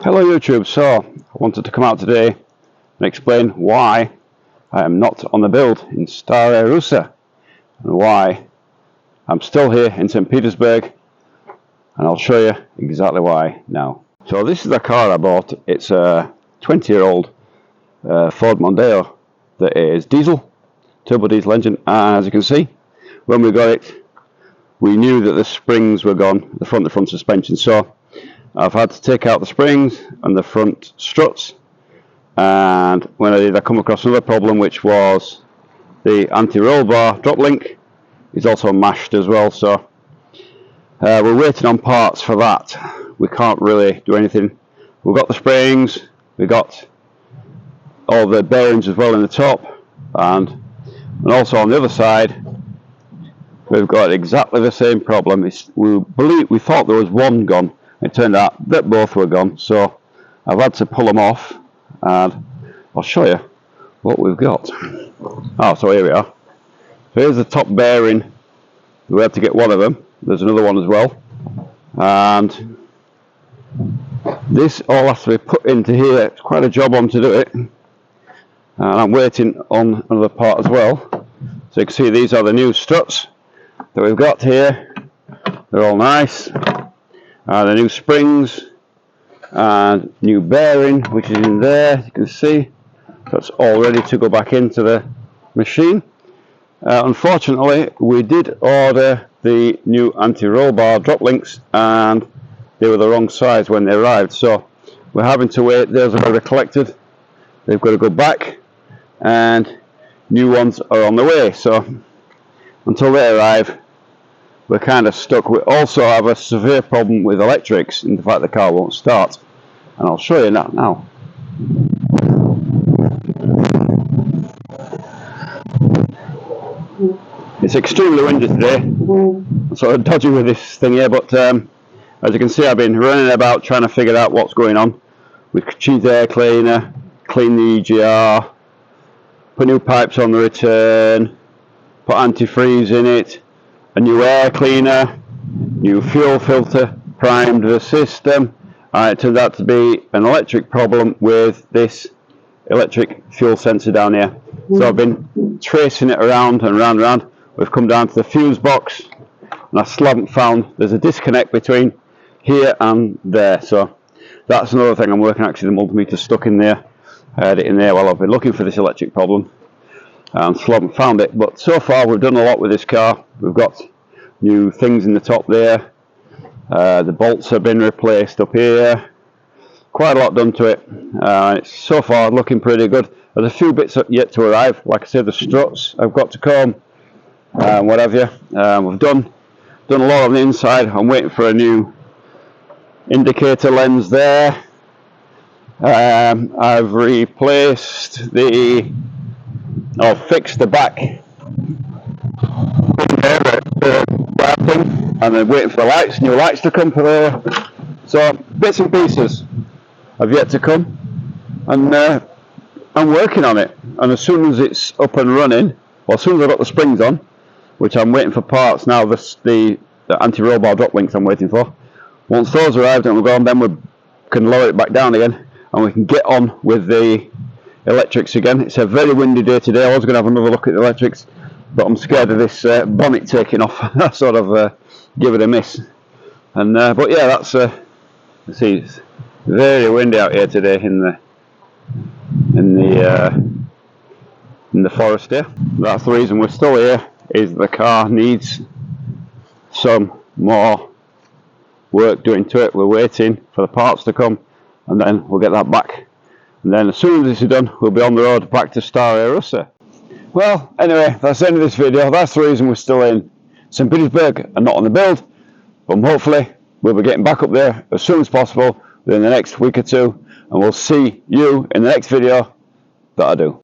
Hello YouTube, so I wanted to come out today and explain why I am not on the build in Staraya Russa and why I'm still here in St Petersburg, and I'll show you exactly why now. So this is the car I bought. It's a 20-year-old Ford Mondeo that is diesel, turbo diesel engine, and as you can see, when we got it we knew that the springs were gone, the front suspension, so I've had to take out the springs and the front struts, and when I did I come across another problem, which was the anti-roll bar drop link is also mashed as well, so we're waiting on parts for that. We can't really do anything. We've got the springs, we've got all the bearings as well in the top, and also on the other side we've got exactly the same problem. We thought there was one gone. It turned out that both were gone, so I've had to pull them off, and I'll show you what we've got. Oh, so here we are. So here's the top bearing. We had to get one of them. There's another one as well, and this all has to be put into here. It's quite a job on to do it, and I'm waiting on another part as well. So you can see these are the new struts that we've got here. They're all nice. The new springs and new bearing, which is in there, you can see. That's all ready to go back into the machine. Unfortunately, we did order the new anti-roll bar drop links, and they were the wrong size when they arrived, so we're having to wait. Those are already collected, they've got to go back, and new ones are on the way, so until they arrive we're kind of stuck. We also have a severe problem with electrics, in the fact the car won't start, and I'll show you that now. It's extremely windy today. I'm sort of dodgy with this thing here, but as you can see, I've been running about trying to figure out what's going on. We change the air cleaner, clean the EGR, put new pipes on the return, put antifreeze in it, a new air cleaner, new fuel filter, primed the system. It turned out to be an electric problem with this electric fuel sensor down here. So I've been tracing it around and round and round. We've come down to the fuse box, and I still haven't found, there's a disconnect between here and there, so that's another thing I'm working. Actually, the multimeter's stuck in there. I had it in there while I've been looking for this electric problem, and still haven't found it. But so far we've done a lot with this car. We've got new things in the top there, the bolts have been replaced up here, quite a lot done to it. It's so far looking pretty good. There's a few bits yet to arrive, like I said, the struts I've got to come, what have you. We've done a lot on the inside. I'm waiting for a new indicator lens there. I've replaced fixed the back and then waiting for the lights, new lights to come for there. So bits and pieces have yet to come, and I'm working on it, and as soon as it's up and running, well, as soon as I've got the springs on, which I'm waiting for parts now, the anti-roll bar drop links I'm waiting for. Once those arrived and we're gone, then we can lower it back down again, and we can get on with the electrics again. It's a very windy day today. I was going to have another look at the electrics, but I'm scared of this bonnet taking off. I sort of give it a miss. And but yeah, that's let's see, it's very windy out here today in the forest here. That's the reason we're still here, is the car needs some more work doing to it. We're waiting for the parts to come, and then we'll get that back, and then as soon as this is done we'll be on the road back to Staraya Russa. Well, anyway, that's the end of this video. That's the reason we're still in St Petersburg and not on the build, but hopefully we'll be getting back up there as soon as possible within the next week or two, and we'll see you in the next video that I do.